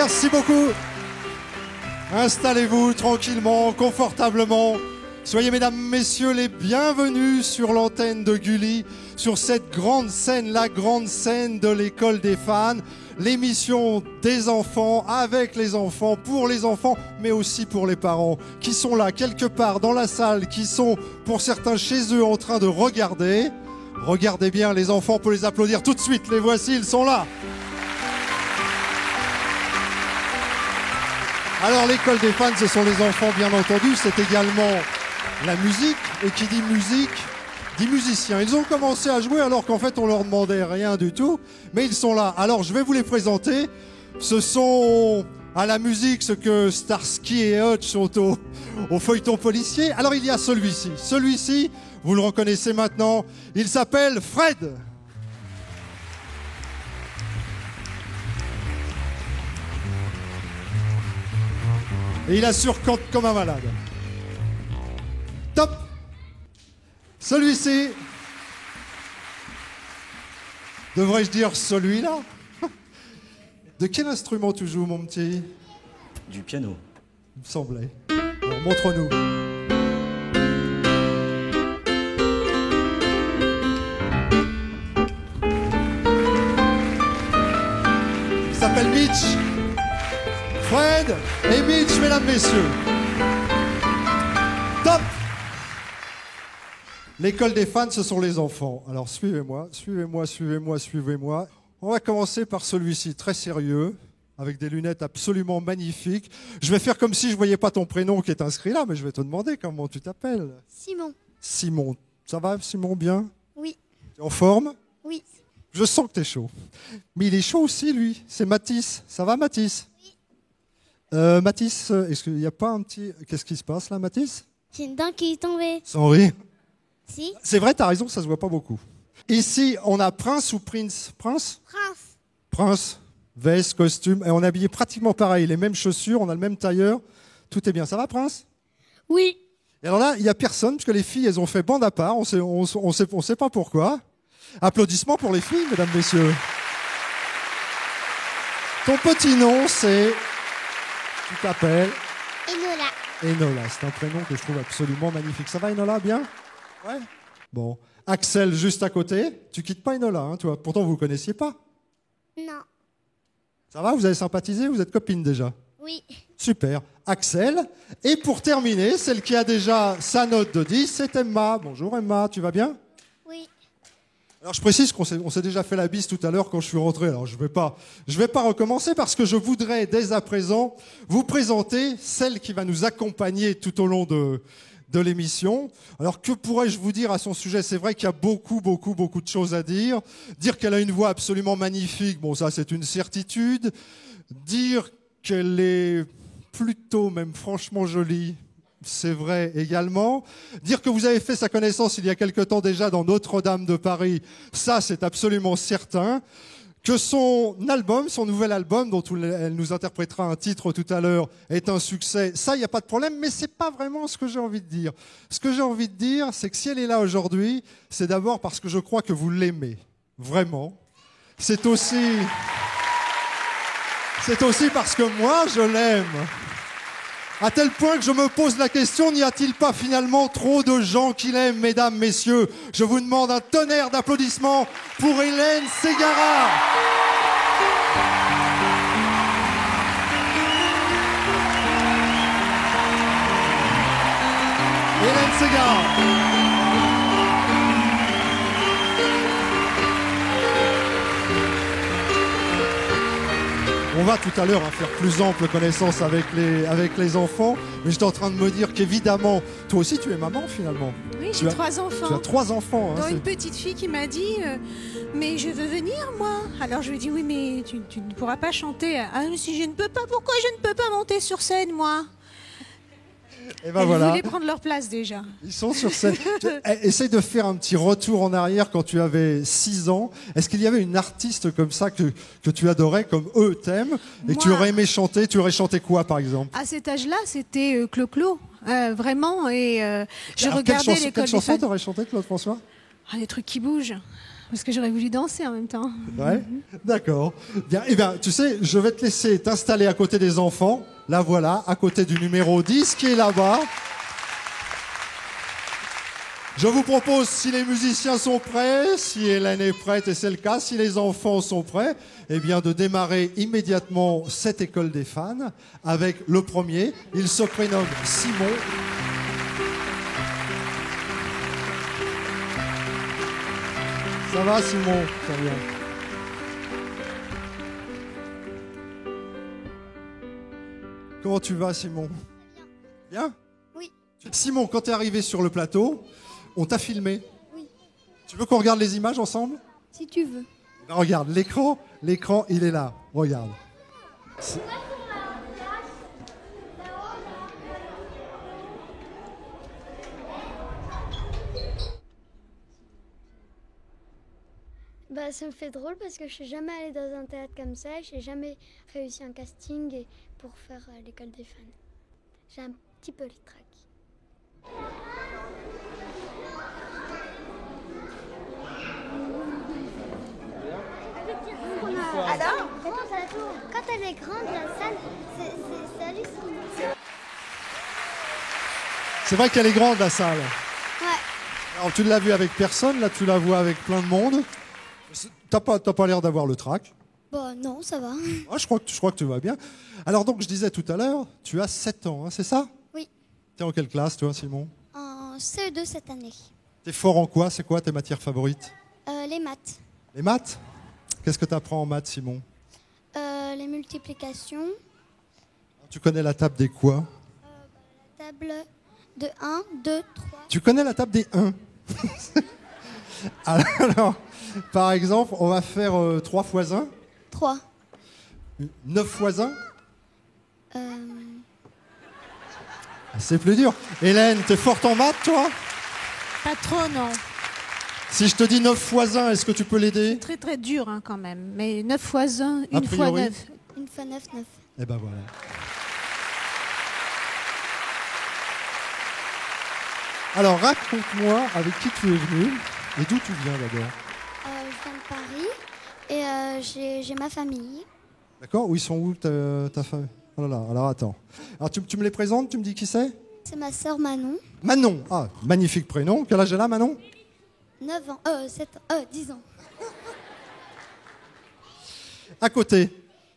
Merci beaucoup. Installez-vous tranquillement, confortablement. Soyez, mesdames, messieurs, les bienvenus sur l'antenne de Gulli, sur cette grande scène, la grande scène de l'école des fans, l'émission des enfants, avec les enfants, pour les enfants, mais aussi pour les parents, qui sont là, quelque part dans la salle, qui sont, pour certains, chez eux, en train de regarder. Regardez bien, les enfants, on peut les applaudir tout de suite. Les voici, ils sont là. Alors, l'école des fans, ce sont les enfants, bien entendu. C'est également la musique. Et qui dit musique, dit musicien. Ils ont commencé à jouer alors qu'en fait, on leur demandait rien du tout. Mais ils sont là. Alors, je vais vous les présenter. Ce sont à la musique ce que Starsky et Hutch sont au feuilleton policier. Alors, il y a celui-ci. Celui-ci, vous le reconnaissez maintenant. Il s'appelle Fred. Et il assure comme un malade. Top. Celui-ci. Devrais-je dire celui-là? De quel instrument tu joues, mon petit? Du piano. Il me semblait. Alors, montre-nous. Il s'appelle Mitch. Fred et Mitch, mesdames, messieurs. Top. L'école des fans, ce sont les enfants. Alors, suivez-moi, suivez-moi, suivez-moi, suivez-moi. On va commencer par celui-ci, très sérieux, avec des lunettes absolument magnifiques. Je vais faire comme si je ne voyais pas ton prénom qui est inscrit là, mais je vais te demander comment tu t'appelles. Simon. Simon. Ça va, Simon, bien? Oui. T'es en forme? Oui. Je sens que t'es chaud. Mais il est chaud aussi, lui. C'est Mathis. Ça va, Mathis? Oui. Mathis, est-ce qu'il n'y a pas un petit... Qu'est-ce qui se passe là, Mathis? J'ai une dent qui est tombée. Sans rire. Si. C'est vrai, t'as raison, ça se voit pas beaucoup. Ici, on a Prince ou Prince? Prince? Prince. Prince, veste, costume, et on est habillé pratiquement pareil, les mêmes chaussures, on a le même tailleur, tout est bien. Ça va, Prince? Oui. Et alors là, il n'y a personne, parce que les filles, elles ont fait bande à part, on sait pas pourquoi. Applaudissements pour les filles, mesdames, messieurs. Ton petit nom, c'est... Tu t'appelles? Enola. Enola, c'est un prénom que je trouve absolument magnifique. Ça va, Enola, bien? Ouais. Bon. Axel, juste à côté. Tu quittes pas Enola, hein, toi. Pourtant, vous ne connaissiez pas. Non. Ça va, vous avez sympathisé? Vous êtes copines déjà? Oui. Super. Axel. Et pour terminer, celle qui a déjà sa note de 10, c'est Emma. Bonjour Emma, tu vas bien? Oui. Alors je précise qu'on s'est déjà fait la bise tout à l'heure quand je suis rentré. Alors je vais pas recommencer parce que je voudrais dès à présent vous présenter celle qui va nous accompagner tout au long de l'émission. Alors que pourrais-je vous dire à son sujet? C'est vrai qu'il y a beaucoup de choses à dire. Dire qu'elle a une voix absolument magnifique, bon ça c'est une certitude. Dire qu'elle est plutôt même franchement jolie, c'est vrai également. Dire que vous avez fait sa connaissance il y a quelque temps déjà dans Notre-Dame de Paris, ça c'est absolument certain. Que son album, son nouvel album, dont elle nous interprétera un titre tout à l'heure, est un succès, ça, il n'y a pas de problème, mais c'est pas vraiment ce que j'ai envie de dire. Ce que j'ai envie de dire, c'est que si elle est là aujourd'hui, c'est d'abord parce que je crois que vous l'aimez, vraiment. C'est aussi parce que moi, je l'aime. À tel point que je me pose la question, n'y a-t-il pas finalement trop de gens qui l'aiment, mesdames, messieurs? Je vous demande un tonnerre d'applaudissements pour Hélène Ségara. Hélène Ségara. On va tout à l'heure faire plus ample connaissance avec les enfants, mais j'étais en train de me dire qu'évidemment, toi aussi tu es maman finalement. Oui, j'ai 3 enfants. Tu as 3 enfants. Dont une petite fille qui m'a dit mais je veux venir moi. Alors je lui ai dit oui mais tu ne pourras pas chanter. Ah mais si je ne peux pas, pourquoi je ne peux pas monter sur scène moi? Et ben voilà. Ils voulaient prendre leur place déjà. Ils sont sur scène. Essaye de faire un petit retour en arrière quand tu avais 6 ans. Est-ce qu'il y avait une artiste comme ça que tu adorais, comme eux t'aiment, et que tu aurais aimé chanter? Tu aurais chanté quoi, par exemple? À cet âge-là, c'était Clo-Clo, vraiment. Et je regardais l'école des fans. Quelle chanson t'aurais chanté, Claude François? Des trucs qui bougent. Parce que j'aurais voulu danser en même temps. Ouais, d'accord. Bien, eh bien, tu sais, je vais te laisser t'installer à côté des enfants. Là, voilà, à côté du numéro 10 qui est là-bas. Je vous propose, si les musiciens sont prêts, si Hélène est prête, et c'est le cas, si les enfants sont prêts, eh bien, de démarrer immédiatement cette école des fans avec le premier. Il se prénomme Simon. Ça va, Simon? Ça va. Comment tu vas, Simon? Bien? Oui. Simon, quand tu es arrivé sur le plateau, on t'a filmé. Oui. Tu veux qu'on regarde les images ensemble? Si tu veux. Ben, regarde, l'écran, il est là. Regarde. Bah, ça me fait drôle parce que je suis jamais allée dans un théâtre comme ça. Je n'ai jamais réussi un casting pour faire l'école des fans. J'ai un petit peu le trac. Alors, quand elle est grande, la salle, c'est hallucinant. C'est vrai qu'elle est grande, la salle. Ouais. Alors, tu l'as vue avec personne, là, tu la vois avec plein de monde. T'as pas l'air d'avoir le trac. Bon, non, ça va. Ouais, je crois que tu vas bien. Alors, donc, je disais tout à l'heure, tu as 7 ans, hein, c'est ça? Oui. T'es en quelle classe, toi, Simon? En CE2 cette année. T'es fort en quoi? C'est quoi tes matières favorites? Les maths. Les maths? Qu'est-ce que tu apprends en maths, Simon? Les multiplications. Tu connais la table des quoi? La table de 1, 2, 3. Tu connais la table des 1? Alors, par exemple, on va faire 3 fois 1. 3. 9 fois 1. C'est plus dur. Hélène, t'es forte en maths, toi? Pas trop, non. Si je te dis 9 fois 1, est-ce que tu peux l'aider? Très très dur hein, quand même. Mais 9 fois 1, A une fois priori. 9. Une fois 9, 9. Eh ben voilà. Alors, raconte-moi avec qui tu es venu et d'où tu viens d'abord. Je viens de Paris et j'ai ma famille. D'accord? Où ils sont où ta famille? Oh là là, alors attends. Alors tu me les présentes, tu me dis qui c'est? C'est ma sœur Manon. Manon. Ah, magnifique prénom. Quel âge elle a, Manon? 9 ans. 7 ans. 10 ans. À côté.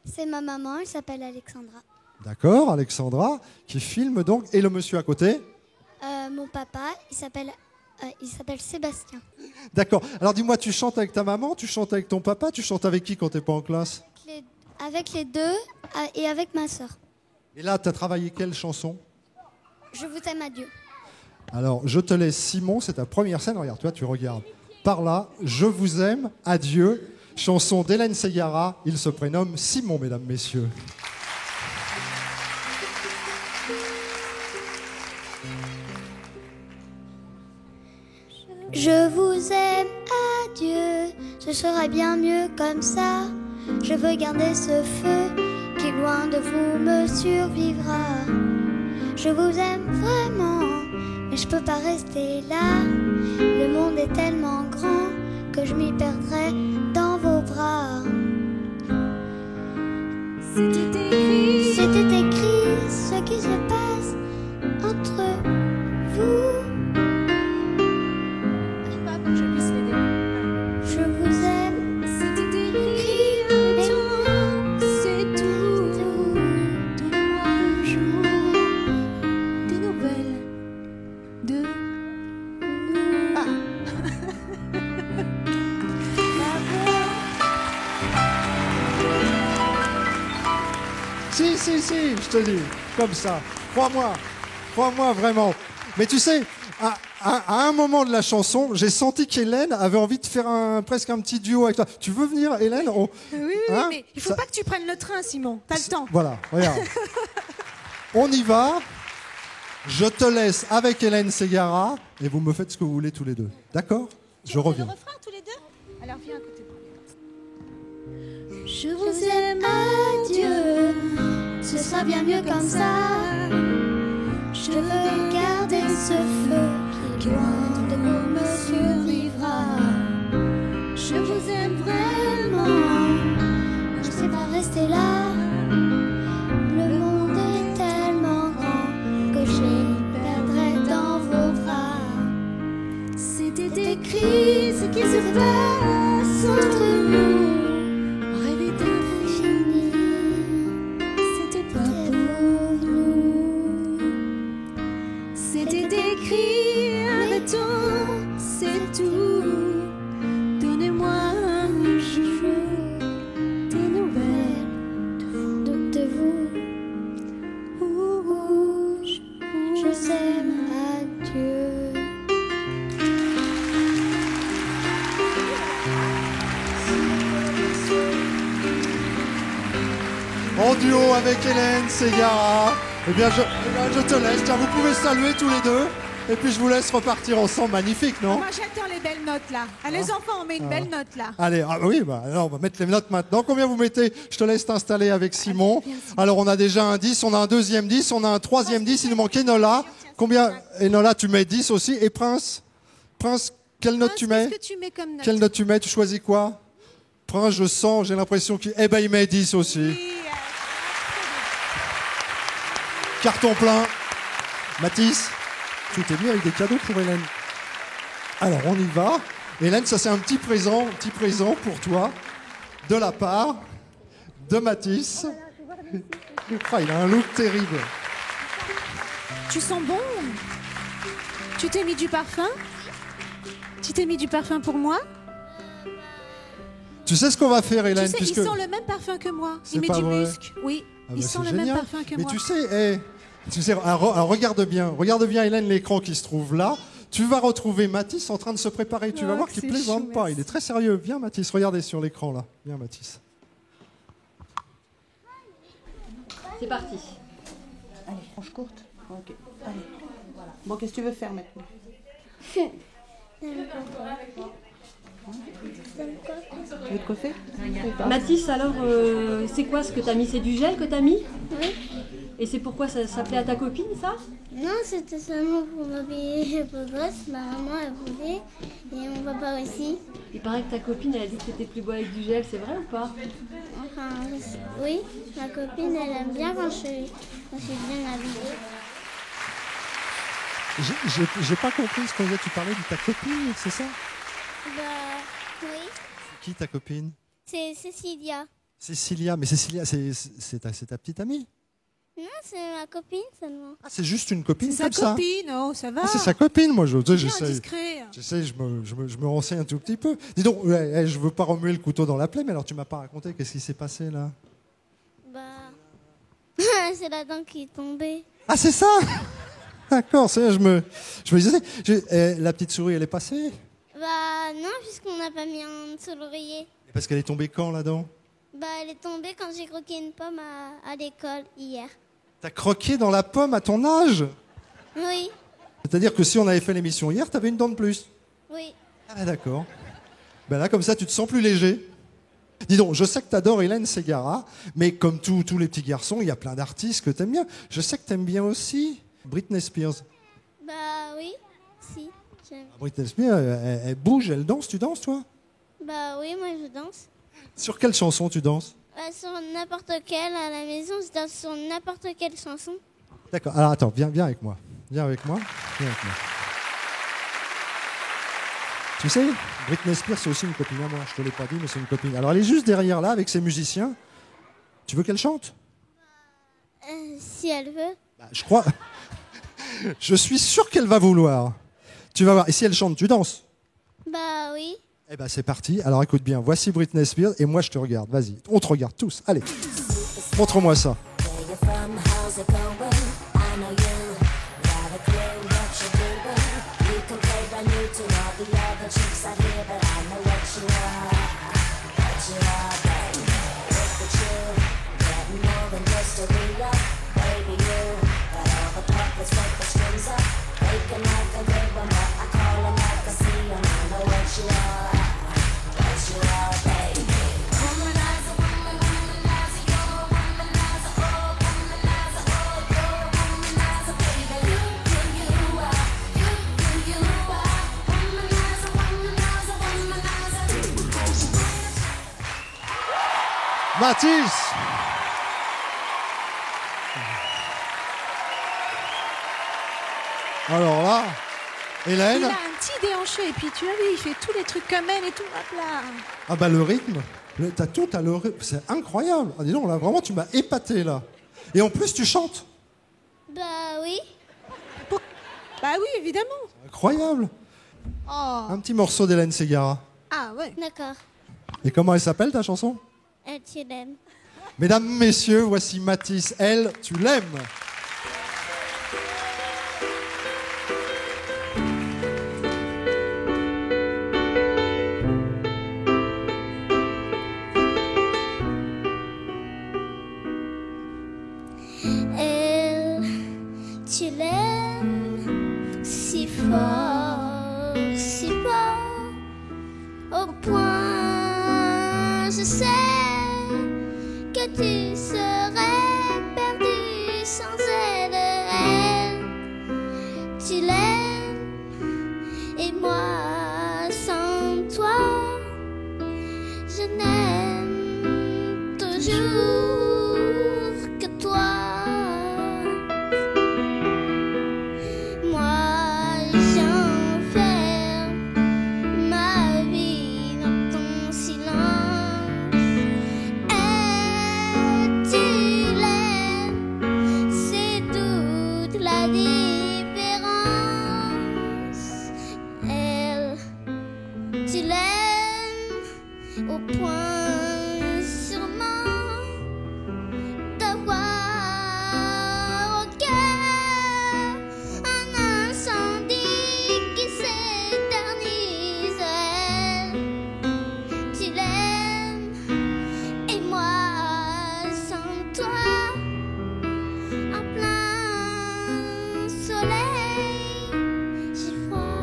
C'est ma maman, elle s'appelle Alexandra. D'accord, Alexandra, qui filme donc. Et le monsieur à côté? Mon papa, il s'appelle Sébastien. D'accord. Alors dis-moi, tu chantes avec ta maman, tu chantes avec ton papa, tu chantes avec qui quand t'es pas en classe? Avec les deux et avec ma sœur. Et là, tu as travaillé quelle chanson? Je vous aime, adieu. Alors, je te laisse, Simon, c'est ta première scène. Regarde, toi, tu regardes. Par là, je vous aime, adieu. Chanson d'Hélène Ségara. Il se prénomme Simon, mesdames, messieurs. Je vous aime, adieu. Ce sera bien mieux comme ça. Je veux garder ce feu qui, loin de vous, me survivra. Je vous aime vraiment, mais je peux pas rester là. Le monde est tellement grand que je m'y perdrai dans vos bras. C'était écrit ce qui se passe entre vous. Je vous aime, c'était écrit, mais c'est tout. Donnez-moi un jour des nouvelles de nous. Si, je te dis, comme ça. Crois-moi vraiment. Mais tu sais, à un moment de la chanson, j'ai senti qu'Hélène avait envie de faire presque un petit duo avec toi. Tu veux venir, Hélène? Oui, Hein, mais il faut pas que tu prennes le train, Simon. T'as le temps. Voilà, regarde. On y va. Je te laisse avec Hélène Ségara et vous me faites ce que vous voulez tous les deux. D'accord? Je reviens. Le refrain tous les deux? Alors viens à côté de moi. Je vous aime, adieu. Ce sera bien mieux comme ça. Je veux garder ce feu qui, loin de vous, me survivra. Je rester là. Le monde est tellement grand que je les perdrai dans vos bras. C'était écrit ce qui se passe entre nous. On rêvait d'infini. C'était pas pour nous. C'était écrit un temps, c'est tout. Donnez-moi un jour des nouvelles de vous. Je sème adieu. En duo avec Hélène Ségara. Eh bien, je te laisse. Tiens, vous pouvez saluer tous les deux. Et puis, je vous laisse repartir ensemble. Magnifique, non? Moi, j'attends les belles notes, là. Ah, les enfants, on met une belle note, là. Allez, oui, alors on va mettre les notes maintenant. Combien vous mettez? Je te laisse t'installer avec Simon. Alors, on a déjà un 10, on a un deuxième 10, on a un troisième 10. Il nous manque Enola. Combien? Enola, tu mets 10 aussi. Et Prince? Prince, quelle note tu mets? Qu'est-ce que tu mets comme note? Quelle note tu mets? Tu choisis quoi? Prince, je sens, j'ai l'impression qu'il... Eh ben, il met 10 aussi. Oui, Carton plein. Mathis, tout est bien avec des cadeaux pour Hélène. Alors, on y va. Hélène, ça c'est un petit présent pour toi, de la part de Mathis. Ah, il a un look terrible. Tu sens bon? Tu t'es mis du parfum? Tu t'es mis du parfum pour moi? Tu sais ce qu'on va faire, Tu Hélène, sais, puisque... il sent le même parfum que moi. C'est Il met pas du vrai. musc. Oui, Ah il bah, sent c'est le même génial. parfum que Mais moi. tu sais, alors, regarde bien, Hélène, l'écran qui se trouve là. Tu vas retrouver Mathis en train de se préparer. Tu vas Oh, voir que qu'il c'est plaisante chou, pas. merci. Il est très sérieux. Viens, Mathis, regardez sur l'écran là. Viens, Mathis. C'est parti. Allez, franche courte. Ok. Allez. Voilà. Bon, qu'est-ce que tu veux faire maintenant? Tu veux te coiffer? Mathis, alors, c'est quoi ce que t'as mis? C'est du gel que t'as mis? Oui. Et c'est pourquoi ça plaît à ta copine, ça? Non, c'était seulement pour m'habiller un peu grosse. Ma maman elle voulait et mon papa aussi. Il paraît que ta copine, elle a dit que t'étais plus beau avec du gel, c'est vrai ou pas? Enfin, oui, ma copine elle aime bien quand je suis bien habillée. J'ai pas compris ce qu'on disait. Tu parlais de ta copine, c'est ça? Bah, oui, Qui ta copine? c'est Cécilia. Cécilia. Mais Cécilia, c'est ta petite amie? Non, c'est ma copine seulement. Ah, c'est juste une copine C'est comme sa ça? copine, oh, ça va. Ah, c'est sa copine, moi. Bien J'essaie. discret. J'essaie, je me renseigne un tout petit peu. Dis donc, je veux pas remuer le couteau dans la plaie, mais alors tu m'as pas raconté qu'est-ce qui s'est passé là? Bah, c'est la dent qui est tombée. Ah, c'est ça? D'accord, c'est je me disais, la petite souris, elle est passée? Bah, non, puisqu'on n'a pas mis en dessous l'oreiller. Parce qu'elle est tombée quand là-dedans? Bah, elle est tombée quand j'ai croqué une pomme à l'école hier. T'as croqué dans la pomme à ton âge? Oui, C'est-à-dire que si on avait fait l'émission hier, t'avais une dent de plus? oui. Ah, d'accord. Ben là, comme ça, tu te sens plus léger. Dis donc, je sais que t'adores Hélène Ségara, mais comme tous les petits garçons, il y a plein d'artistes que t'aimes bien. Je sais que t'aimes bien aussi Britney Spears. Bah, oui, si, j'aime. Britney Spears, elle bouge, elle danse. Tu danses, toi? Bah, oui, moi je danse. Sur quelle chanson tu danses? Sur n'importe quelle, à la maison, je danse sur n'importe quelle chanson. D'accord. Alors attends, viens avec moi. Viens avec moi. Viens avec moi. Tu sais, Britney Spears, c'est aussi une copine à moi. Je te l'ai pas dit, mais c'est une copine. Alors elle est juste derrière là, avec ses musiciens. Tu veux qu'elle chante? Si elle veut. Bah, je crois. Je suis sûr qu'elle va vouloir. Tu vas voir. Et si elle chante, tu danses? Bah, oui. Eh ben c'est parti. Alors écoute bien. Voici Britney Spears et moi je te regarde. Vas-y. On te regarde tous. Allez. Montre-moi ça. Mathis, Alors là, Hélène. Il a un petit déhanché et puis tu as vu, il fait tous les trucs comme elle et tout. Hop là. Ah bah le rythme, t'as le rythme, c'est incroyable. Ah, dis donc, là vraiment tu m'as épaté là. Et en plus tu chantes. Bah oui. Bah oui, évidemment. Incroyable. Oh. Un petit morceau d'Hélène Ségara. Ah ouais. D'accord. Et comment elle s'appelle ta chanson? Tu l'aimes. Mesdames, messieurs, voici Mathis. Elle, tu l'aimes. Elle, tu l'aimes si fort, si fort, au point je sais que tu serais perdu sans elle. Elle, tu l'aimes et moi sans toi, je n'aime toujours que toi. Moi j'enferme ma vie dans ton silence. Et tu l'aimes, c'est toute la différence. Elle, tu l'aimes au point sûrement d'avoir au cœur un incendie qui s'éternise. Elle, tu l'aimes et moi sans toi, en plein soleil, j'ai froid.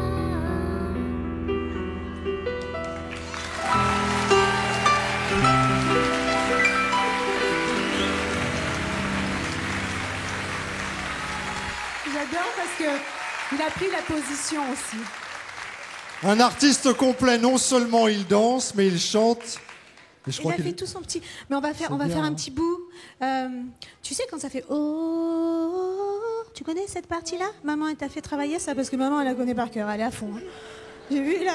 J'adore parce que il a pris la position aussi. Un artiste complet, non seulement il danse, mais il chante. Et je Il crois a qu'il fait tout son petit. Mais on va faire bien, un hein. petit bout. Tu sais quand ça fait oh, tu connais cette partie-là? Maman, elle t'a fait travailler ça parce que maman, elle la connaît par cœur. Elle est à fond. Hein. J'ai vu là.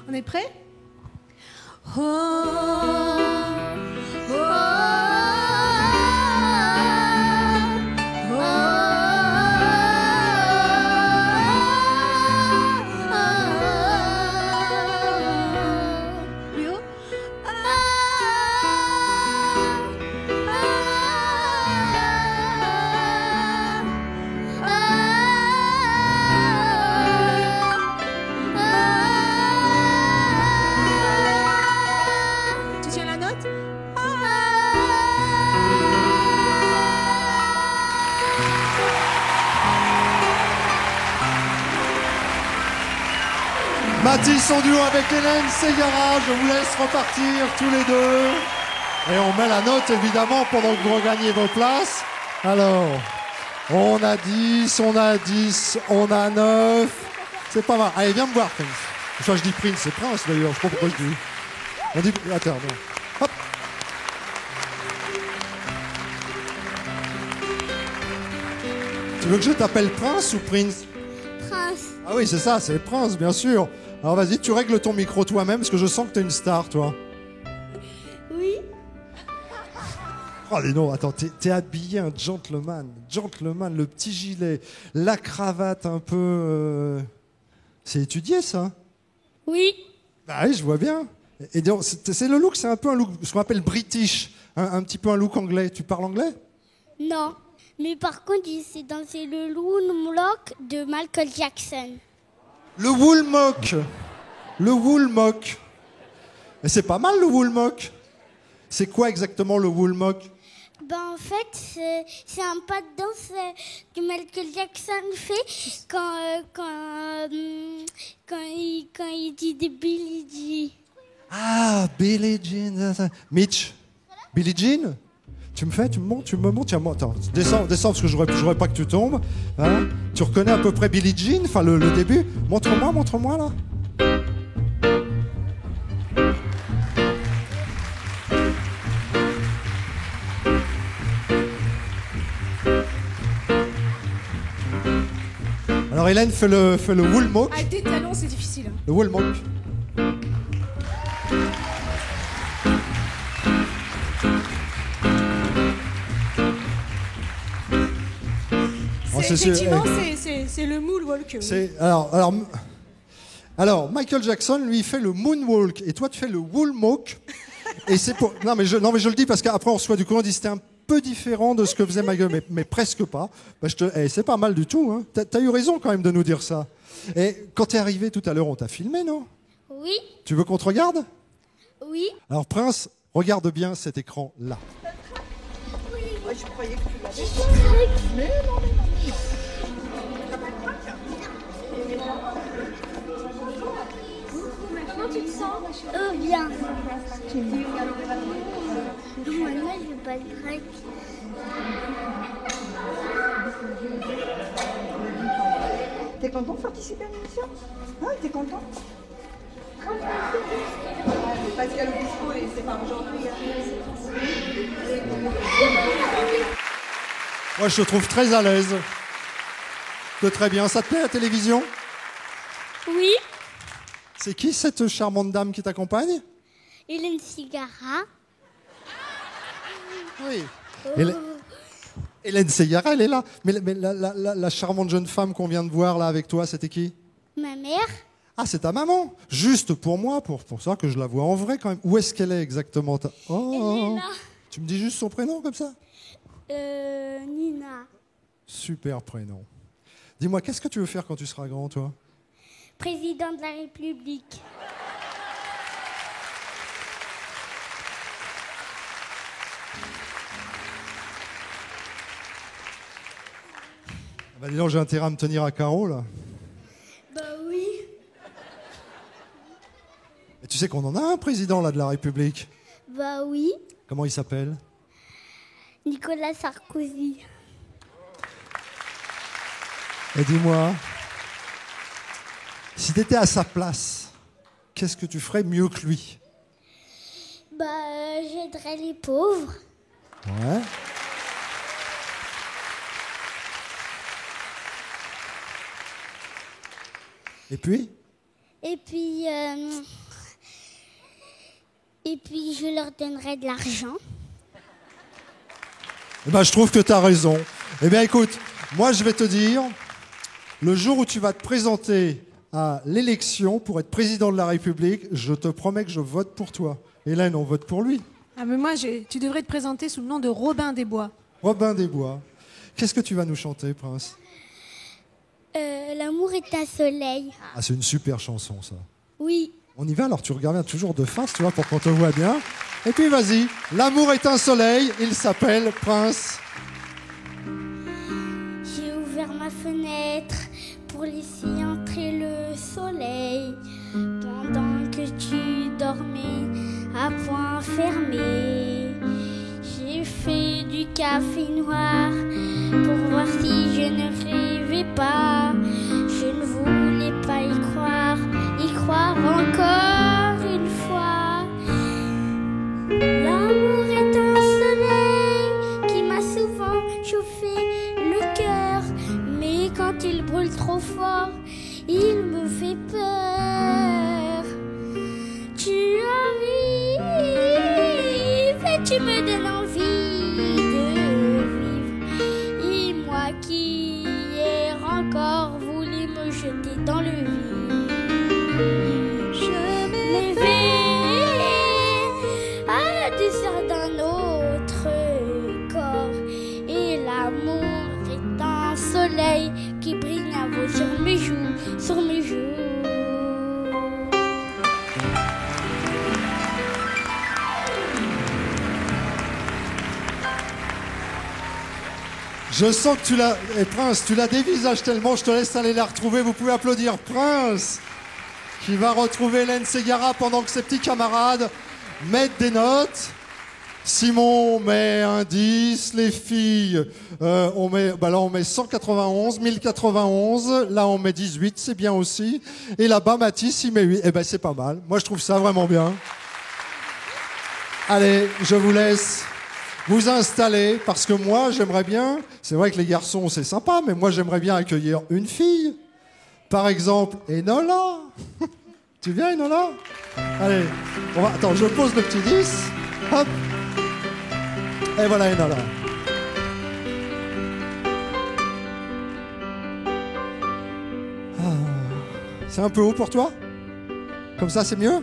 On est prêts? Oh, oh, plus haut. Tu tiens la note? Mathis en duo avec Hélène Ségara. Je vous laisse repartir tous les deux. Et on met la note évidemment pendant que vous regagnez vos places. Alors, on a 10, on a 10, on a 9. C'est pas mal. Allez, viens me voir, Prince. Enfin, je dis Prince, c'est Prince d'ailleurs. Je sais pas pourquoi je dis. On dit. Attends, non. Hop. Tu veux que je t'appelle Prince ou Prince? Prince. Ah oui, c'est ça, c'est Prince, bien sûr. Alors vas-y, tu règles ton micro toi-même, parce que je sens que t'es une star, toi. Oui. Oh, mais non, attends, t'es habillé un gentleman. Gentleman, le petit gilet, la cravate un peu... C'est étudié, ça? Oui. Bah oui, je vois bien. Et donc, c'est le look, c'est un peu un look, ce qu'on appelle british. Un petit peu un look anglais. Tu parles anglais? Non. Mais par contre, il s'est dansé le Moonwalk de Michael Jackson. Le woolmock. Le woolmock. Et c'est pas mal, le woolmock. C'est quoi exactement le woolmock? Ben, en fait, c'est un pas de danse que Michael Jackson fait quand il dit des Billie Jean. Ah, Billie Jean. Mitch, Billie Jean? Tu me montres. Tiens, attends, descends parce que j'aurais pas que tu tombes. Hein? Tu reconnais à peu près Billie Jean, enfin le début. Montre-moi là. Alors Hélène fait le woolmoke. Avec des talons, c'est difficile. Le woolmoke. Effectivement, c'est le moonwalk. Oui. Alors, Michael Jackson, lui, il fait le moonwalk, et toi, tu fais le woolmoke. Et c'est pour... Non, mais je le dis parce qu'après, on reçoit du courant, on dit c'était un peu différent de ce que faisait Michael, mais presque pas. Bah, c'est pas mal du tout. Hein. T'as eu raison quand même de nous dire ça. Et quand t'es arrivé tout à l'heure, on t'a filmé, non? Oui, Tu veux qu'on te regarde? oui. Alors, Prince, regarde bien cet écran-là. Ouais, je croyais que tu l'avais. Comment tu te sens? Bien. Maintenant, je veux pas le trac. T'es content de participer à l'émission? Hein, t'es content? Pascal Obispo, et c'est pas aujourd'hui. Moi, je te trouve très à l'aise. Très bien. Ça te plaît, la télévision? Oui, C'est qui cette charmante dame qui t'accompagne? Hélène Cigara. Oui. Hélène Ségara, elle est là. Mais la charmante jeune femme qu'on vient de voir là avec toi, c'était qui? Ma mère. Ah, c'est ta maman. Juste pour moi, pour ça que je la vois en vrai quand même. Où est-ce qu'elle est exactement? Elle est là. Tu me dis juste son prénom comme ça? Nina. Super prénom. Dis-moi, qu'est-ce que tu veux faire quand tu seras grand, toi? Président de la République. Bah dis donc, j'ai intérêt à me tenir à carreau, là. Bah oui. Et tu sais qu'on en a un président, là, de la République. Bah oui. Comment il s'appelle? Nicolas Sarkozy. Et dis-moi, si tu étais à sa place, qu'est-ce que tu ferais mieux que lui? Bah, j'aiderais les pauvres. Ouais. Et puis? Et puis je leur donnerais de l'argent. Eh ben, je trouve que tu as raison. Eh bien, écoute, moi, je vais te dire, le jour où tu vas te présenter à l'élection pour être président de la République, je te promets que je vote pour toi. Hélène, on vote pour lui. Ah, mais moi, tu devrais te présenter sous le nom de Robin des Bois. Robin des Bois. Qu'est-ce que tu vas nous chanter, Prince? L'amour est un soleil. Ah, c'est une super chanson, ça. Oui. On y va, alors tu regardes bien toujours de face, tu vois, pour qu'on te voit bien. Et puis, vas-y. L'amour est un soleil, il s'appelle Prince. J'ai ouvert ma fenêtre pour laisser entrer le soleil pendant que tu dormais à point fermé. J'ai fait du café noir pour voir si je ne rêvais pas. Je ne voulais pas y croire encore une fois. L'amour est un soleil qui m'a souvent chauffé le cœur, mais quand il brûle trop fort, il me fait peur. Tu arrives et tu me donnes envie de vivre. Et moi qui hier encore voulais me jeter dans le vide, je m'éveille à la douceur d'un autre corps. Et l'amour est un soleil qui brille à vous sur mes joues, sur mes joues. Je sens que tu l'as... Et Prince, tu la dévisages tellement, je te laisse aller la retrouver. Vous pouvez applaudir Prince, qui va retrouver Hélène Ségara pendant que ses petits camarades mettent des notes. Simon met un 10, les filles, là on met 191, 1091, là on met 18, c'est bien aussi. Et là-bas, Mathis, il met 8. Eh ben c'est pas mal, moi je trouve ça vraiment bien. Allez, je vous laisse vous installer, parce que moi j'aimerais bien, c'est vrai que les garçons c'est sympa, mais moi j'aimerais bien accueillir une fille. Par exemple, Enola. Tu viens, Enola? Allez, attends, je pose le petit 10. Hop. Et voilà Enola. C'est un peu haut pour toi? Comme ça, c'est mieux?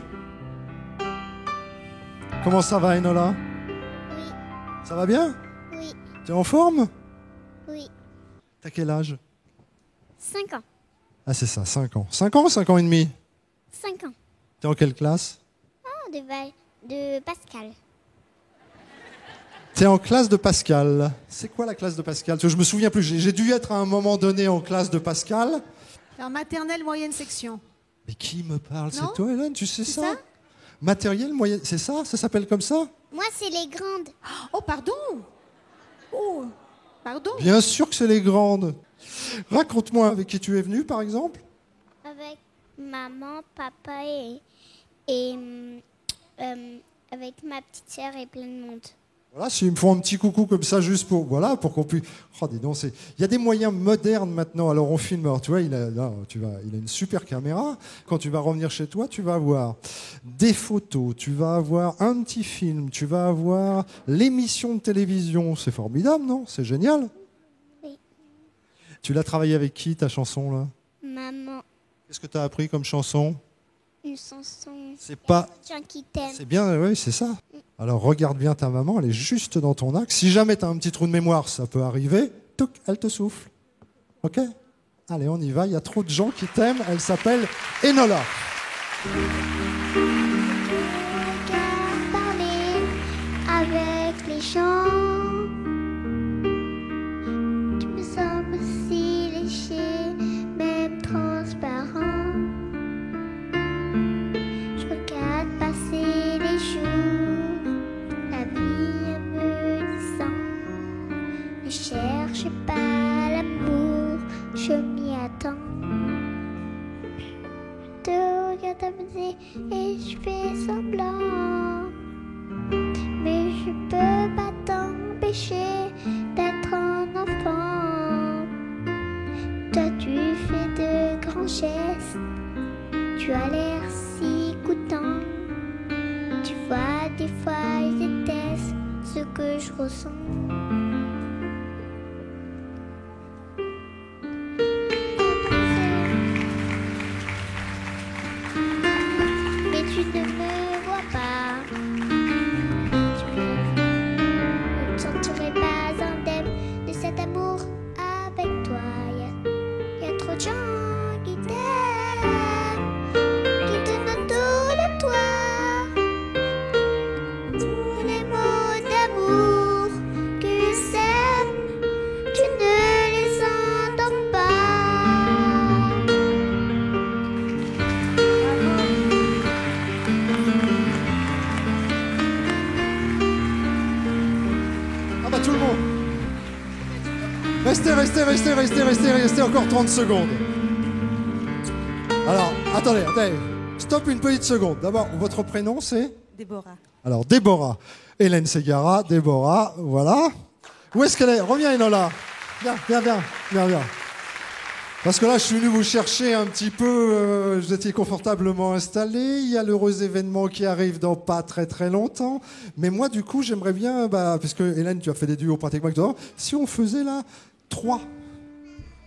Comment ça va, Enola? Oui, Ça va bien? oui, T'es en forme? oui. T'as quel âge? 5 ans. Ah, c'est ça, 5 ans. 5 ans ou 5 ans et demi? 5 ans. T'es en quelle classe? Oh, de Pascal. T'es en classe de Pascal. C'est quoi la classe de Pascal? Parce que je me souviens plus. J'ai dû être à un moment donné en classe de Pascal. En maternelle, moyenne section. Mais qui me parle? Non? C'est toi, Hélène? Tu sais ça? ça Matériel moyen, c'est ça? Ça s'appelle comme ça? Moi, c'est les grandes. Oh, pardon. Oh, pardon. Bien sûr que c'est les grandes. Raconte-moi avec qui tu es venu, par exemple? Avec maman, papa et avec ma petite sœur et plein de monde. Voilà, s'ils me font un petit coucou comme ça, juste pour, voilà, pour qu'on puisse... Oh, dis donc, il y a des moyens modernes maintenant. Alors, on filme. Alors, tu vois, il a une super caméra. Quand tu vas revenir chez toi, tu vas avoir des photos, tu vas avoir un petit film, tu vas avoir l'émission de télévision. C'est formidable, non? C'est génial. Oui. Tu l'as travaillé avec qui, ta chanson, là? Maman, Qu'est-ce que tu as appris comme chanson? une chanson. C'est pas... Tiens qui t'aime. C'est bien, oui, c'est ça. Alors regarde bien ta maman, elle est juste dans ton axe. Si jamais tu as un petit trou de mémoire, ça peut arriver. Touc, elle te souffle. Ok? Allez, on y va. Il y a trop de gens qui t'aiment. Elle s'appelle Enola. Regarde parler avec les gens. Tu me sembles si léger, même transparent. Je regarde passer les jours, la vie me disant ne cherchez pas l'amour, je m'y attends. Je te regarde amuser et je fais semblant, mais je peux pas t'empêcher d'être un enfant. Toi tu fais de grands gestes, tu as l'air si goûtant. Tu vois, des fois je déteste ce que je ressens. Mais tu ne me vois pas. Je ne sentirai pas indemne de cet amour avec toi. Y a trop de gens qui t'aiment, qui te donnent tout de toi. Tous les mots d'amour que je sème, tu ne les entends pas. Ah bah tout le monde. Restez encore 30 secondes. Alors, attendez. Stop une petite seconde. D'abord, votre prénom c'est? Déborah. Alors, Déborah. Hélène Ségara, Déborah, voilà. Où est-ce qu'elle est? Reviens, Enola. Viens. Parce que là, je suis venu vous chercher un petit peu. Vous étiez confortablement installés. Il y a l'heureux événement qui arrive dans pas très très longtemps. Mais moi, du coup, j'aimerais bien, puisque Hélène, tu as fait des duos pratiquement avec toi, si on faisait là 3.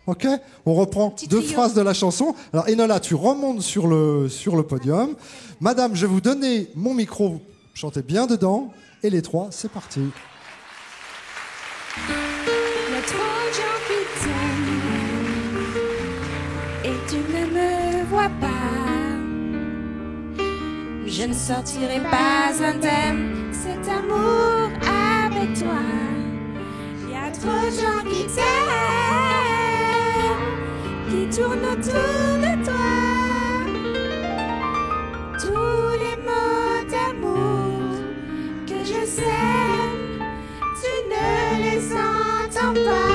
Ok? On reprend 2 phrases de la chanson. Alors, Enola, tu remontes sur le podium. Madame, je vais vous donner mon micro. Chantez bien dedans. Et les 3, c'est parti. Il y a trop de gens qui t'aiment et tu ne me vois pas. Je ne sortirai pas indemne cet amour avec toi. Il y a trop de gens qui t'aiment, qui tournent autour de toi. Tous les mots d'amour que je sème, tu ne les entends pas.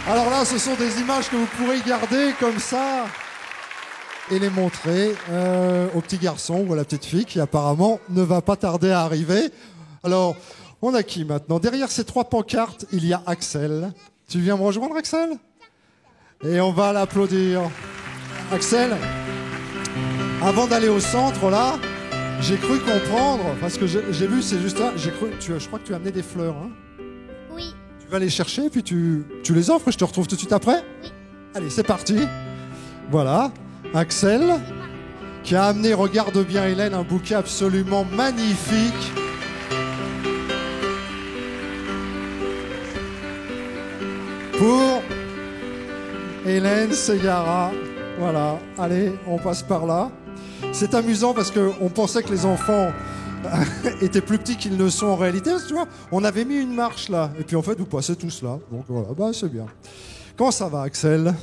Alors là, ce sont des images que vous pourrez garder comme ça. et les montrer au petit garçon ou à la petite fille qui apparemment ne va pas tarder à arriver. Alors, on a qui maintenant? Derrière ces 3 pancartes, il y a Axel. Tu viens me rejoindre, Axel? Et on va l'applaudir. Axel, avant d'aller au centre, là, j'ai cru comprendre, parce que j'ai vu, c'est juste là, je crois que tu as amené des fleurs. Hein? Oui. Tu vas les chercher, puis tu les offres, et je te retrouve tout de suite après? Oui. Allez, c'est parti. Voilà, Axel, qui a amené, regarde bien Hélène, un bouquet absolument magnifique. Pour Hélène Segara. Voilà, allez, on passe par là. C'est amusant parce qu'on pensait que les enfants étaient plus petits qu'ils ne sont en réalité. Tu vois, on avait mis une marche là, et puis en fait, vous passez tous là. Donc voilà, bah, c'est bien. Comment ça va, Axel?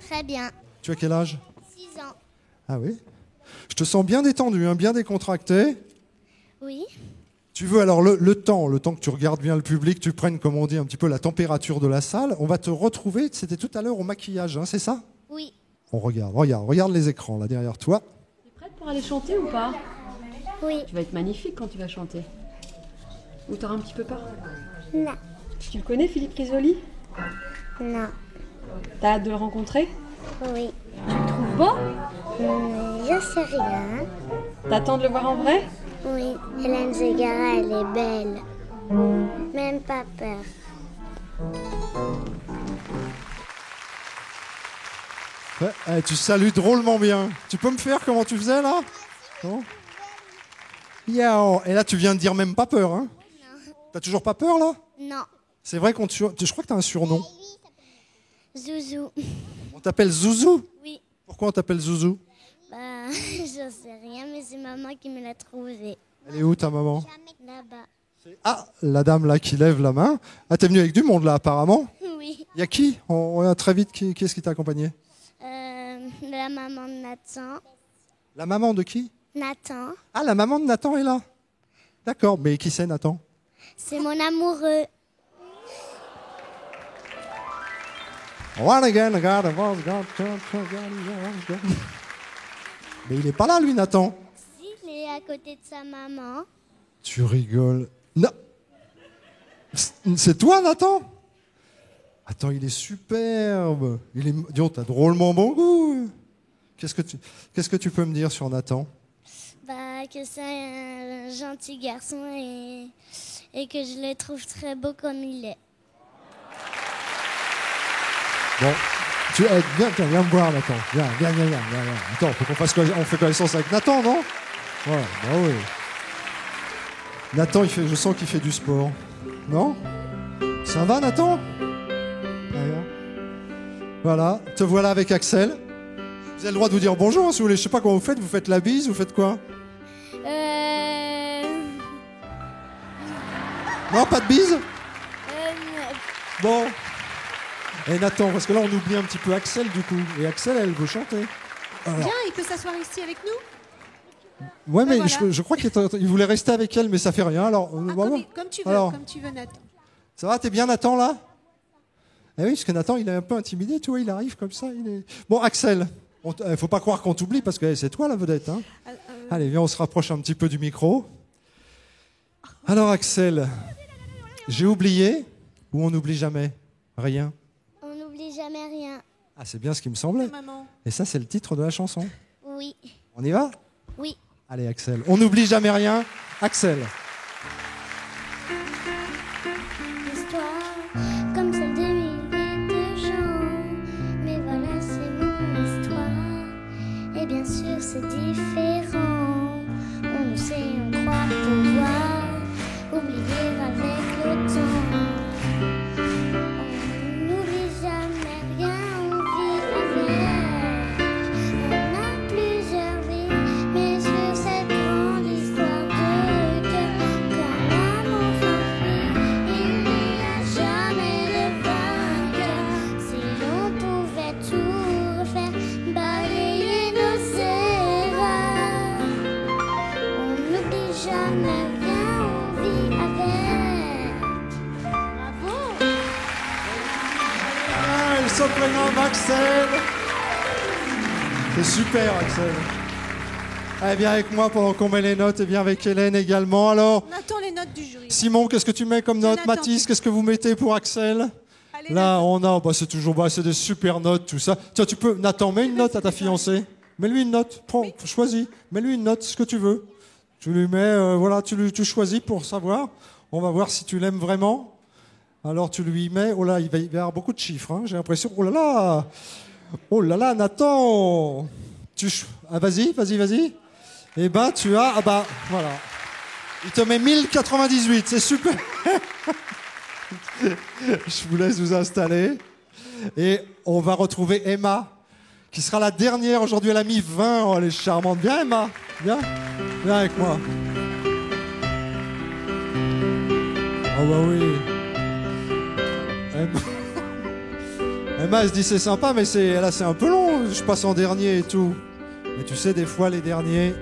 Très bien. Tu as quel âge? 6 ans. Ah oui? Je te sens bien détendu, hein, bien décontracté. Oui. Tu veux alors le temps que tu regardes bien le public, tu prennes, comme on dit, un petit peu la température de la salle. On va te retrouver, c'était tout à l'heure au maquillage, hein, c'est ça? Oui. On regarde les écrans là derrière toi. Tu es prête pour aller chanter ou pas? Oui. Tu vas être magnifique quand tu vas chanter. Ou t'auras un petit peu peur? Non. Tu le connais, Philippe Risoli? Non. T'as hâte de le rencontrer? Oui. Tu le trouves beau? Je sais rien. T'attends de le voir en vrai? Oui. Hélène Segara, elle est belle. Même pas peur. Ouais, tu salues drôlement bien. Tu peux me faire comment tu faisais là? Non. Yao. Et là, tu viens de dire même pas peur, hein? Non. T'as toujours pas peur là? Non. C'est vrai je crois que t'as un surnom. Zouzou. On t'appelle Zouzou? Oui. Pourquoi on t'appelle Zouzou? Bah, je sais rien, mais c'est maman qui me l'a trouvé. Elle est où ta maman? Là-bas. Ah, la dame là qui lève la main. Ah, t'es venue avec du monde là apparemment? Oui. Il y a qui? On regarde très vite qui est-ce qui t'a accompagné? La maman de Nathan. La maman de qui? Nathan. Ah, la maman de Nathan est là. D'accord, mais qui c'est Nathan? C'est mon amoureux. Mais il est pas là lui, Nathan. Si, il est à côté de sa maman. Tu rigoles. Non. C'est toi, Nathan? Attends, il est superbe. Dis, t'as drôlement bon goût. Qu'est-ce que tu peux me dire sur Nathan? Bah, que c'est un gentil garçon et que je le trouve très beau comme il est. Bon, viens me voir, Nathan. Viens. Attends, faut on fait connaissance avec Nathan, non? Voilà, bah oui. Nathan, je sens qu'il fait du sport. Non? Ça va, Nathan? Voilà, te voilà avec Axel. Vous avez le droit de vous dire bonjour, hein, si vous voulez. Je sais pas comment vous faites la bise, vous faites quoi? Non, pas de bise? Bon. Et Nathan, parce que là on oublie un petit peu Axel du coup. Et Axel, elle veut chanter. Alors, Bien, il peut s'asseoir ici avec nous? ouais, mais voilà. je crois qu'il voulait rester avec elle, mais ça fait rien. Alors, Comme tu veux, Alors. comme tu veux, Nathan. Ça va, t'es bien Nathan là? Eh oui, parce que Nathan, il est un peu intimidé, tu vois, il arrive comme ça. Bon, Axel, faut pas croire qu'on t'oublie parce que c'est toi la vedette. Hein. Allez, viens, on se rapproche un petit peu du micro. Alors, Axel, j'ai oublié ou on n'oublie jamais rien? On n'oublie jamais rien. Ah, c'est bien ce qui me semblait. Maman. Et ça, c'est le titre de la chanson. Oui. On y va? Oui. Allez, Axel. On n'oublie jamais rien. Axel. Histoire comme celle de milliers de gens. Mais voilà, c'est mon histoire. Et bien sûr, c'est différent. On le sait, on croit pouvoir oublier avec le temps. On n'oublie jamais rien, on vit avec. On a plusieurs vies, mais sur cette grande histoire de cœur, comme un enfant pris, il n'y a jamais de vainqueur. Si l'on pouvait tout refaire, balayer nos erreurs, on n'oublie jamais rien, on vit avec. Bravo! Ah, il se prénomme Axel. C'est super, Axel. Allez, viens avec moi pendant qu'on met les notes et viens avec Hélène également. Alors, On attend les notes du jury. Simon, qu'est-ce que tu mets comme note? Jonathan. Mathis, qu'est-ce que vous mettez pour Axel? Allez, Là, on a, c'est toujours, c'est des super notes, tout ça. Tiens, tu peux, Nathan, mets une note à ta fiancée. Mets-lui une note. Prends, choisis. Mets-lui une note, ce que tu veux. Tu lui mets, voilà, tu choisis pour savoir. On va voir si tu l'aimes vraiment. Alors, tu lui mets, oh là, il va y avoir beaucoup de chiffres, hein, j'ai l'impression. Oh là là, Nathan. Vas-y. Eh ben, tu as, voilà. Il te met 1098, c'est super. Je vous laisse vous installer. Et on va retrouver Emma, qui sera la dernière aujourd'hui. Elle a mis 20. Oh, elle est charmante. Viens, Emma. Viens avec moi. Oh, bah oui. Emma, elle se dit c'est sympa, mais là, c'est un peu long. Je passe en dernier et tout. Mais tu sais, des fois, les derniers.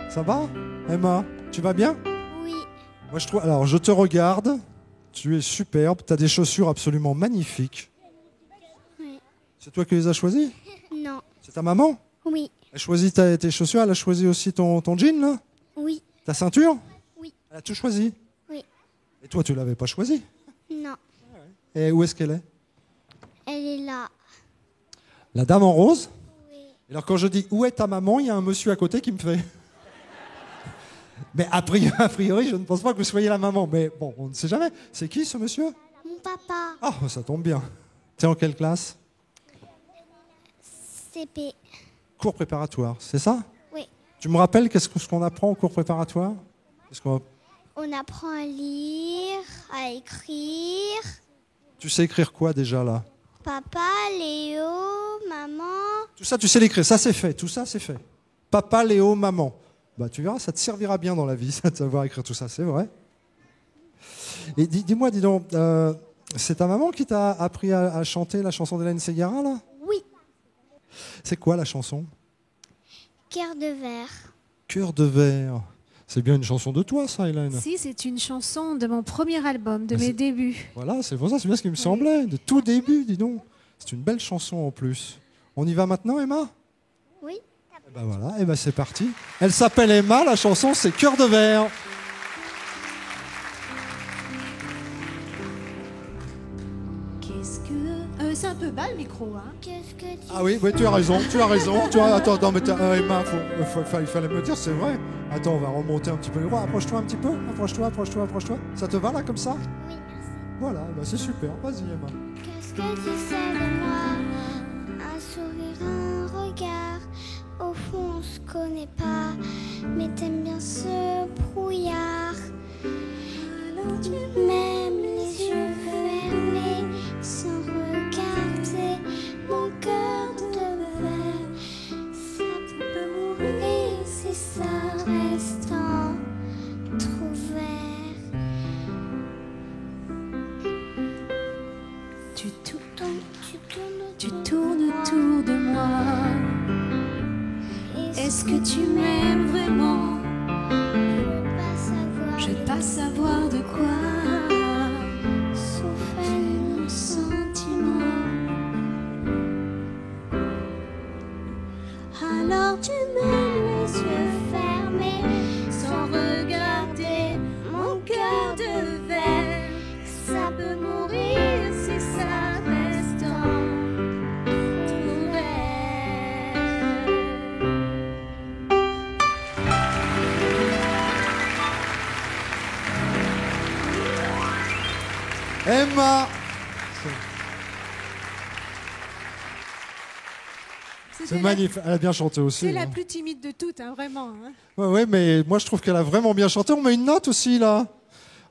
Ça va, Emma? Tu vas bien? Oui. Moi, je trouve. Alors, je te regarde. Tu es superbe. Tu as des chaussures absolument magnifiques. Oui. C'est toi qui les as choisies? Non. C'est ta maman? Oui. Elle a choisi tes chaussures. Elle a choisi aussi ton jean, là? Oui. Ta ceinture? Oui. Elle a tout choisi? Oui. Et toi, tu l'avais pas choisi? Non. Et où est-ce qu'elle est? Elle est là. La dame en rose? Oui. Et alors, quand je dis où est ta maman, il y a un monsieur à côté qui me fait. Mais a priori, je ne pense pas que vous soyez la maman. Mais bon, on ne sait jamais. C'est qui ce monsieur? Mon papa. Ah, ça tombe bien. T'es en quelle classe? CP. Cours préparatoire, c'est ça? Oui. Tu me rappelles qu'est-ce qu'on apprend au cours préparatoire? On apprend à lire, à écrire. Tu sais écrire quoi déjà là? Papa, Léo, maman. Tout ça, tu sais l'écrire. Ça, c'est fait. Tout ça, c'est fait. Papa, Léo, maman. Bah, tu verras, ça te servira bien dans la vie, ça, de savoir écrire tout ça, c'est vrai. Et dis-moi, dis donc, c'est ta maman qui t'a appris à chanter la chanson d'Hélène Ségara, là? Oui. C'est quoi la chanson? Cœur de verre. Cœur de verre. C'est bien une chanson de toi, ça, Hélène? Si, c'est une chanson de mon premier album, de mes débuts. Voilà, c'est pour ça, c'est bien ce qui me semblait, de tout début, dis donc. C'est une belle chanson en plus. On y va maintenant, Emma? Oui. Et ben voilà, et ben c'est parti. Elle s'appelle Emma, la chanson c'est Cœur de verre. Qu'est-ce que... c'est un peu bas le micro, hein. Qu'est-ce que tu Ah oui, tu as raison. Attends, non, mais Emma, il fallait me le dire, c'est vrai. Attends, on va remonter un petit peu les bras. Approche-toi un petit peu. Approche-toi. Ça te va là comme ça? Oui, merci. Voilà, ben c'est super. Vas-y, Emma. Qu'est-ce que tu sais de moi? Un sourire, un regard. Au fond, on se connaît pas, mais t'aimes bien ce brouillard. Alors tu m'aimes les yeux fermés, sans regarder mon cœur de verre. Ça peut mourir si ça reste entrouvert. Tu tournes autour de moi. Est-ce que tu m'aimes vraiment? Je veux pas savoir de quoi souffle mon sentiment. Alors tu m'aimes les yeux fermés, sans regarder mon cœur de verre. Ça peut mourir si ça reste ouvert. Emma. C'est magnifique. Elle a bien chanté aussi. C'est la hein. plus timide de toutes, hein, vraiment. Hein. Ouais, mais moi je trouve qu'elle a vraiment bien chanté. On met une note aussi là.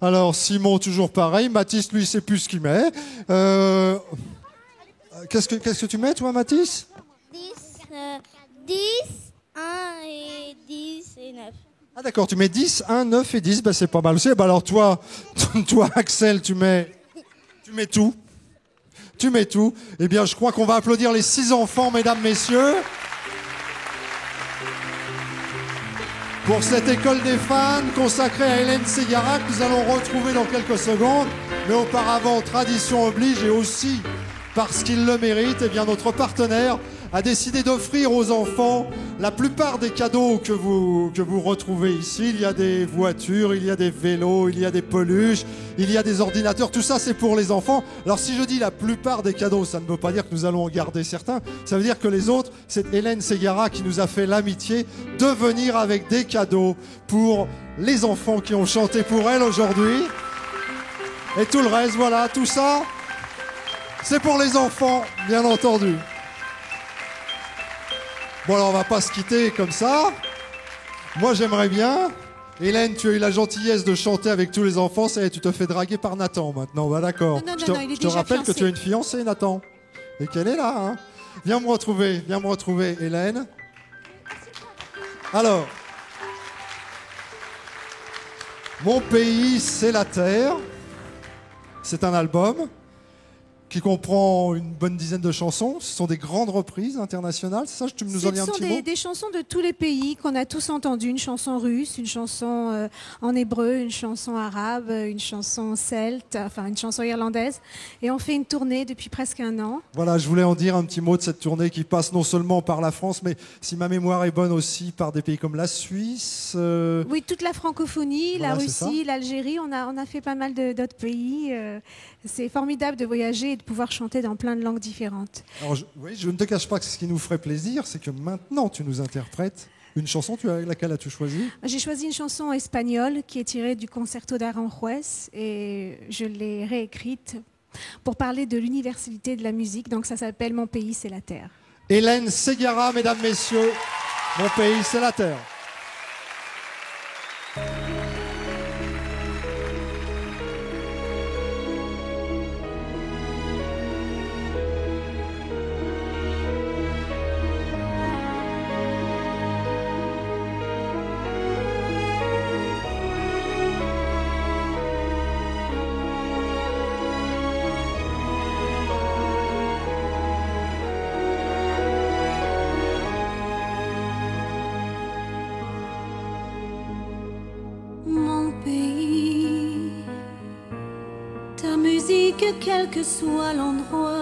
Alors Simon, toujours pareil. Mathis, lui, il sait plus ce qu'il met. Qu'est-ce que tu mets, toi, Mathis? 10, 1 et 10 et 9. Ah d'accord, tu mets 10, 1, 9 et 10. Bah, c'est pas mal aussi. Bah, alors toi, Axel, tu mets tout. Tu mets tout. Eh bien, je crois qu'on va applaudir les 6 enfants, mesdames, messieurs. Pour cette école des fans consacrée à Hélène Ségara que nous allons retrouver dans quelques secondes. Mais auparavant, tradition oblige et aussi parce qu'il le mérite, eh bien notre partenaire a décidé d'offrir aux enfants la plupart des cadeaux que vous retrouvez ici. Il y a des voitures, il y a des vélos, il y a des peluches, il y a des ordinateurs. Tout ça, c'est pour les enfants. Alors si je dis la plupart des cadeaux, ça ne veut pas dire que nous allons en garder certains. Ça veut dire que les autres, c'est Hélène Ségara qui nous a fait l'amitié de venir avec des cadeaux pour les enfants qui ont chanté pour elle aujourd'hui. Et tout le reste, voilà, tout ça, c'est pour les enfants, bien entendu. Bon, alors on va pas se quitter comme ça. Moi, j'aimerais bien. Hélène, tu as eu la gentillesse de chanter avec tous les enfants. Ça y est, tu te fais draguer par Nathan maintenant. Bah d'accord. Non, il est je te déjà rappelle fiancé. que tu as une fiancée, Nathan. Et qu'elle est là, hein. Viens me retrouver, Hélène. Alors, Mon pays, c'est la terre. C'est un album qui comprend une bonne dizaine de chansons. Ce sont des grandes reprises internationales. C'est ça, tu nous en dis un petit mot ? Ce sont des chansons de tous les pays qu'on a tous entendues. Une chanson russe, une chanson en hébreu, une chanson arabe, une chanson celte, enfin une chanson irlandaise. Et on fait une tournée depuis presque 1 an. Voilà, je voulais en dire un petit mot de cette tournée qui passe non seulement par la France, mais si ma mémoire est bonne aussi par des pays comme la Suisse. Oui, toute la francophonie, Voilà, la c'est ça. Russie, l'Algérie. On a fait pas mal d'autres pays. C'est formidable de voyager et de pouvoir chanter dans plein de langues différentes. Alors, je ne te cache pas que ce qui nous ferait plaisir, c'est que maintenant tu nous interprètes une chanson. Laquelle as-tu choisi ? J'ai choisi une chanson espagnole qui est tirée du Concerto d'Aranjuez et je l'ai réécrite pour parler de l'universalité de la musique. Donc ça s'appelle « Mon pays, c'est la terre ». Hélène Ségara, mesdames, messieurs, Mon pays, c'est la terre. Mon pays, ta musique, quel que soit l'endroit,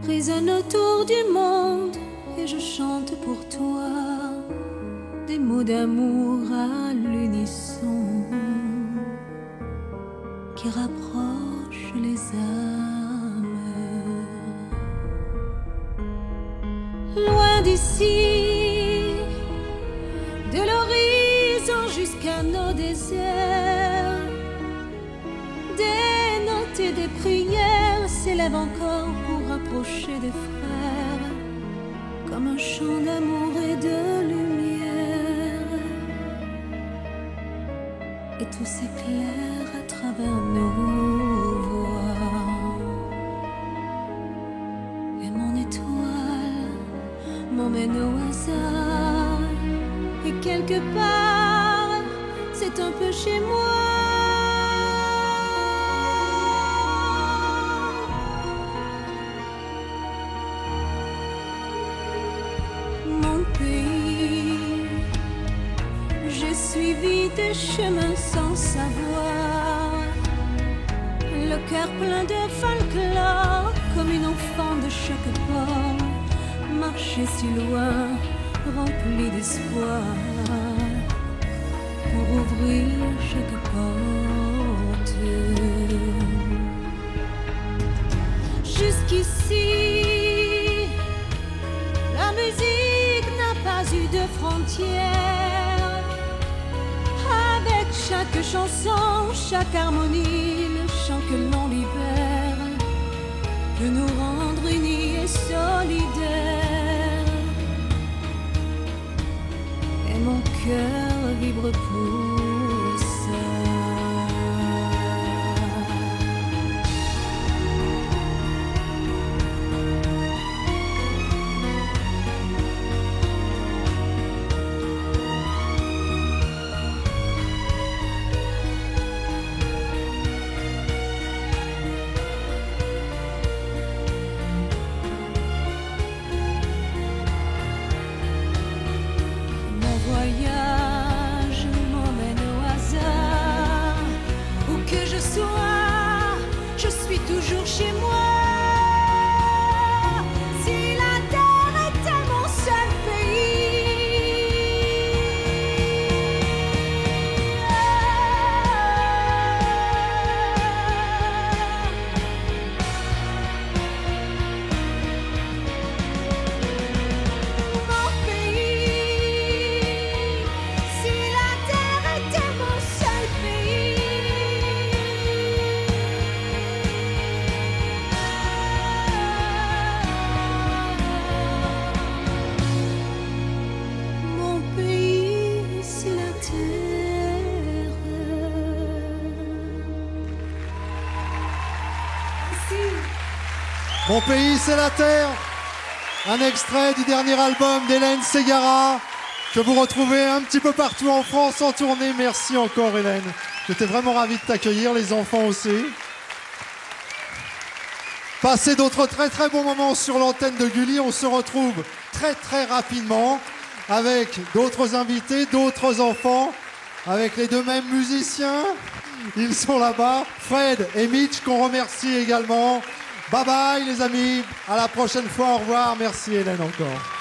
résonne autour du monde et je chante pour toi des mots d'amour à l'unisson qui rapprochent les âmes. Loin d'ici, de l'horizon jusqu'à nos déserts, des notes et des prières s'élèvent encore pour rapprocher des frères, comme un chant d'amour et de lumière. Et tout s'éclaire à travers nos voix. Et mon étoile m'emmène au hasard. Et quelque part, c'est un peu chez moi. Mon pays, j'ai suivi tes chemins sans savoir. Le cœur plein de folklore, comme une enfant de chaque port. Marcher si loin, rempli d'espoir, pour ouvrir chaque porte. Jusqu'ici, la musique n'a pas eu de frontières. Avec chaque chanson, chaque harmonie, le chant que l'on libère peut nous rendre unis et solidaires. Et mon cœur vibre pour ça. Mon voyage m'emmène Mon pays, c'est la terre. Un extrait du dernier album d'Hélène Ségara, que vous retrouvez un petit peu partout en France en tournée. Merci encore, Hélène. J'étais vraiment ravi de t'accueillir, les enfants aussi. Passez d'autres très très bons moments sur l'antenne de Gulli. On se retrouve très très rapidement avec d'autres invités, d'autres enfants, avec les deux mêmes musiciens. Ils sont là-bas, Fred et Mitch, qu'on remercie également. Bye bye les amis, à la prochaine fois, au revoir. Merci Hélène encore.